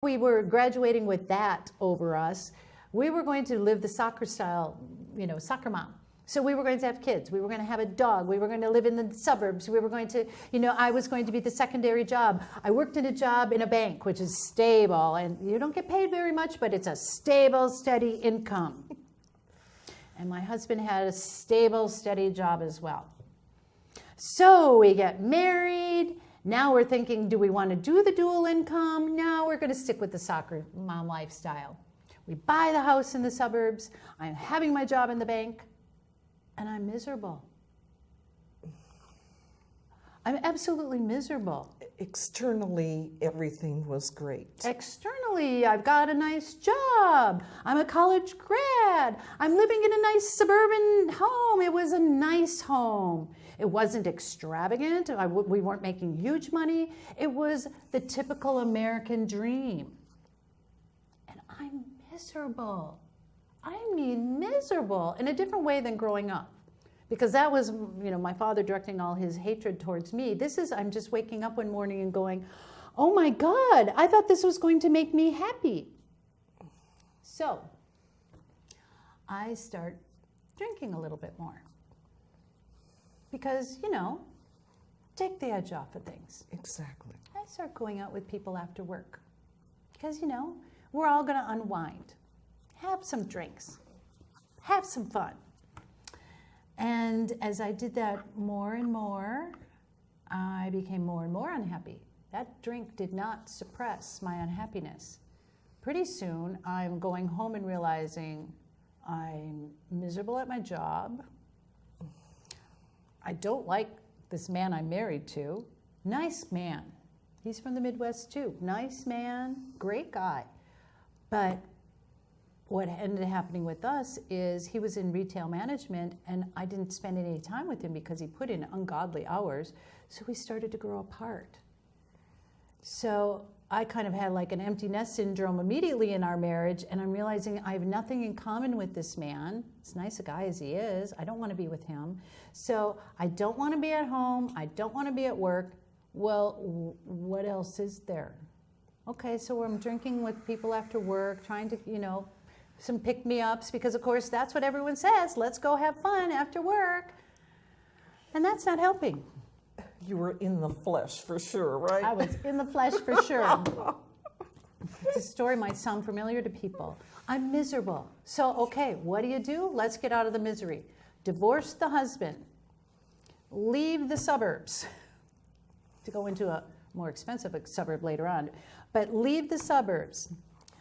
we were graduating with that over us, we were going to live the soccer style, soccer mom. So we were going to have kids. We were going to have a dog. We were going to live in the suburbs. We were going to, I was going to be the secondary job. I worked in a job in a bank, which is stable, and you don't get paid very much, but it's a stable, steady income. And my husband had a stable, steady job as well. So we get married. Now we're thinking, do we want to do the dual income? No, we're going to stick with the soccer mom lifestyle. We buy the house in the suburbs. I'm having my job in the bank, and I'm miserable. I'm absolutely miserable. Externally, everything was great. Externally, I've got a nice job. I'm a college grad. I'm living in a nice suburban home. It was a nice home. It wasn't extravagant. We weren't making huge money. It was the typical American dream. And I'm miserable. I mean miserable in a different way than growing up. Because that was, my father directing all his hatred towards me. I'm just waking up one morning and going, oh my God, I thought this was going to make me happy. So I start drinking a little bit more. Because, take the edge off of things. Exactly. I start going out with people after work. Because, we're all going to unwind. Have some drinks. Have some fun. And as I did that more and more, I became more and more unhappy. That drink did not suppress my unhappiness. Pretty soon, I'm going home and realizing I'm miserable at my job. I don't like this man I'm married to. Nice man. He's from the Midwest too. Nice man, great guy. But what ended up happening with us is he was in retail management, and I didn't spend any time with him because he put in ungodly hours. So we started to grow apart. So I kind of had like an empty nest syndrome immediately in our marriage, and I'm realizing I have nothing in common with this man. As nice a guy as he is, I don't want to be with him. So I don't want to be at home. I don't want to be at work. Well, what else is there? Okay, so I'm drinking with people after work, trying to, some pick-me-ups, because of course that's what everyone says. Let's go have fun after work. And that's not helping. You were in the flesh for sure, right? I was in the flesh for sure. This story might sound familiar to people. I'm miserable. So, okay, what do? Let's get out of the misery. Divorce the husband. Leave the suburbs. To go into a more expensive suburb later on. But leave the suburbs.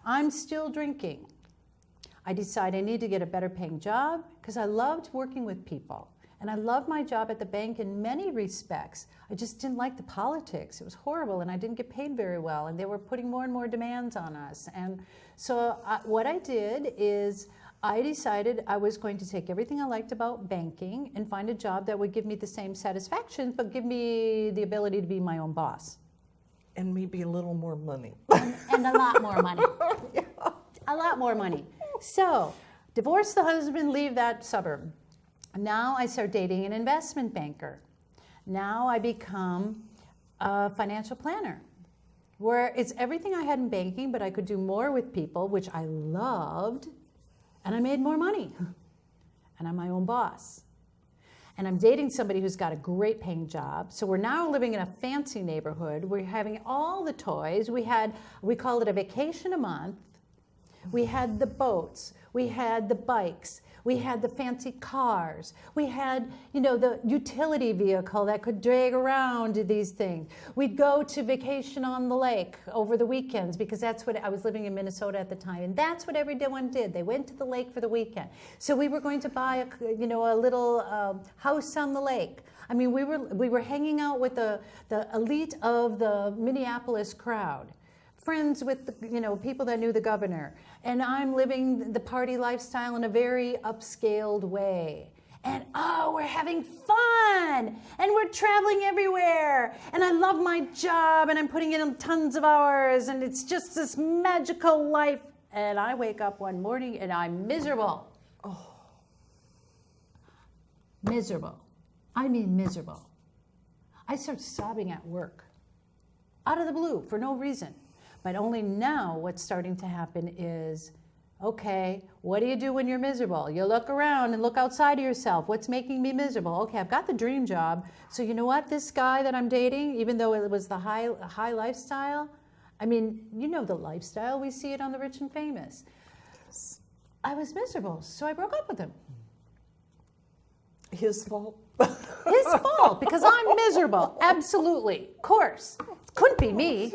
I'm still drinking. I decide I need to get a better paying job because I loved working with people. And I loved my job at the bank in many respects. I just didn't like the politics. It was horrible, and I didn't get paid very well, and they were putting more and more demands on us. And so what I did is I decided I was going to take everything I liked about banking and find a job that would give me the same satisfaction, but give me the ability to be my own boss. And maybe a little more money. And a lot more money. Yeah. A lot more money. So, divorce the husband, leave that suburb. Now I start dating an investment banker. Now I become a financial planner, where it's everything I had in banking, but I could do more with people, which I loved, and I made more money. And I'm my own boss. And I'm dating somebody who's got a great paying job. So we're now living in a fancy neighborhood. We're having all the toys. We called it a vacation a month. We had the boats. We had the bikes. We had the fancy cars. We had, the utility vehicle that could drag around these things. We'd go to vacation on the lake over the weekends because that's what I was living in Minnesota at the time, and that's what everyone did. They went to the lake for the weekend. So we were going to buy a little house on the lake. I mean, we were hanging out with the elite of the Minneapolis crowd. Friends with people that knew the governor, and I'm living the party lifestyle in a very upscaled way. And we're having fun, and we're traveling everywhere, and I love my job, and I'm putting in tons of hours, and it's just this magical life. And I wake up one morning and I'm miserable. Oh, miserable. I mean miserable. I start sobbing at work, out of the blue, for no reason. But only now what's starting to happen is, okay, what do you do when you're miserable? You look around and look outside of yourself. What's making me miserable? Okay, I've got the dream job. So you know what? This guy that I'm dating, even though it was the high lifestyle, I mean, you know the lifestyle. We see it on The Rich and Famous. I was miserable, so I broke up with him. His fault? His fault, because I'm miserable. Absolutely. Of course. Couldn't be me.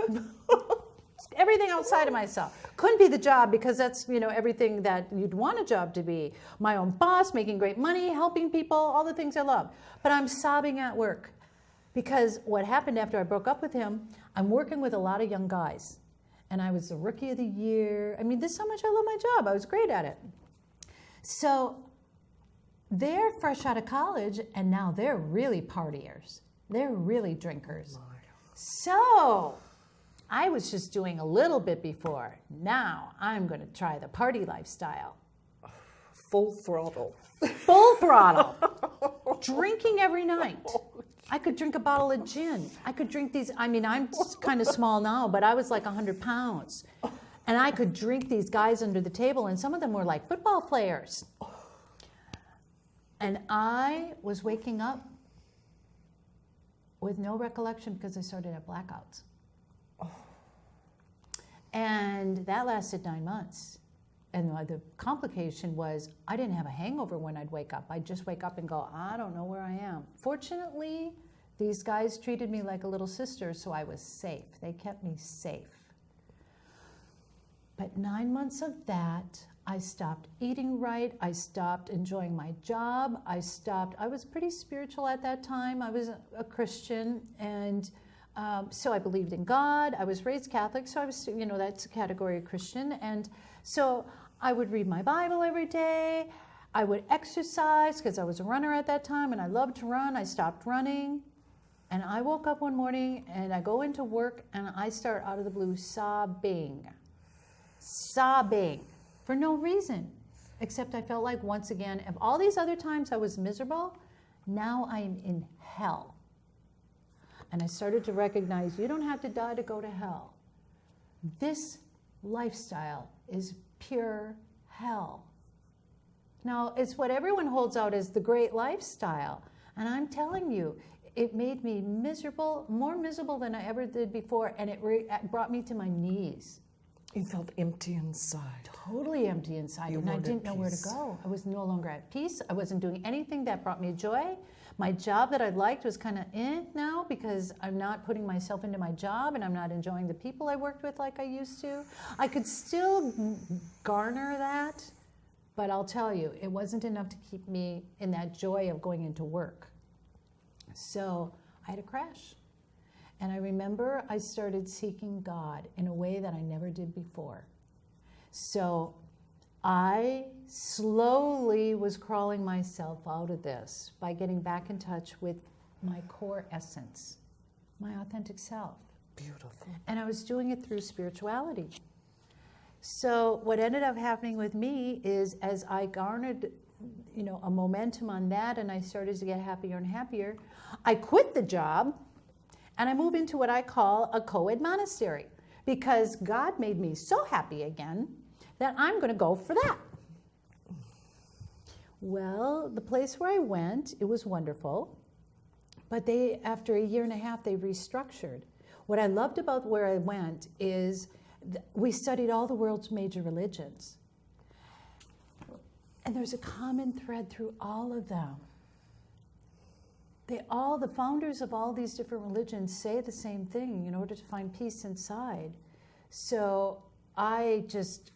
Everything outside of myself. Couldn't be the job, because that's, everything that you'd want a job to be. My own boss, making great money, helping people, all the things I love. But I'm sobbing at work, because what happened after I broke up with him, I'm working with a lot of young guys. And I was the rookie of the year. I mean, this is how much I love my job. I was great at it. So they're fresh out of college, and now they're really partiers. They're really drinkers. So I was just doing a little bit before. Now I'm going to try the party lifestyle. Full throttle. Full throttle. Drinking every night. I could drink a bottle of gin. I could drink these. I mean, I'm kind of small now, but I was like 100 pounds. And I could drink these guys under the table, and some of them were like football players. And I was waking up with no recollection, because I started to have blackouts. And that lasted 9 months. And the complication was, I didn't have a hangover when I'd wake up. I'd just wake up and go, I don't know where I am. Fortunately, these guys treated me like a little sister, so I was safe. They kept me safe. But 9 months of that, I stopped eating right. I stopped enjoying my job. I was pretty spiritual at that time. I was a Christian, and so I believed in God. I was raised Catholic, so I was, that's a category of Christian. And so I would read my Bible every day. I would exercise, because I was a runner at that time, and I loved to run. I stopped running. And I woke up one morning, and I go into work, and I start out of the blue sobbing for no reason, except I felt like, once again, of all these other times I was miserable, now I am in hell. And I started to recognize, you don't have to die to go to hell. This lifestyle is pure hell. Now, it's what everyone holds out as the great lifestyle. And I'm telling you, it made me miserable, more miserable than I ever did before, and it brought me to my knees. You felt empty inside. Totally empty inside, and I didn't know where to go. I was no longer at peace. I wasn't doing anything that brought me joy. My job that I liked was kind of now, because I'm not putting myself into my job, and I'm not enjoying the people I worked with like I used to. I could still garner that, but I'll tell you, it wasn't enough to keep me in that joy of going into work. So I had a crash. And I remember I started seeking God in a way that I never did before. So I slowly was crawling myself out of this by getting back in touch with my core essence, my authentic self. Beautiful. And I was doing it through spirituality. So what ended up happening with me is, as I garnered, a momentum on that, and I started to get happier and happier, I quit the job. And I move into what I call a co-ed monastery, because God made me so happy again that I'm going to go for that. Well, the place where I went, it was wonderful. But after a year and a half, they restructured. What I loved about where I went is we studied all the world's major religions. And there's a common thread through all of them. The founders of all these different religions say the same thing in order to find peace inside. So I just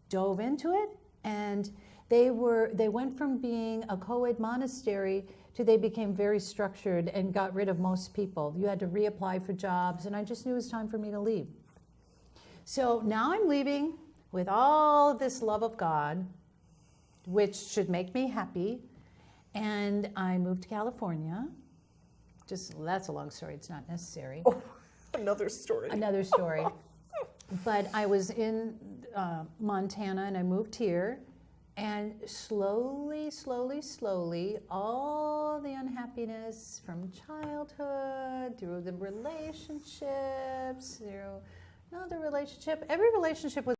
dove into it, and they went from being a co-ed monastery to they became very structured and got rid of most people. You had to reapply for jobs, and I just knew it was time for me to leave. So now I'm leaving with all this love of God, which should make me happy. And I moved to California. That's a long story. It's not necessary. Oh, another story. Another story. But I was in Montana, and I moved here. And slowly, all the unhappiness from childhood, through the relationships, through No, the relationship, every relationship with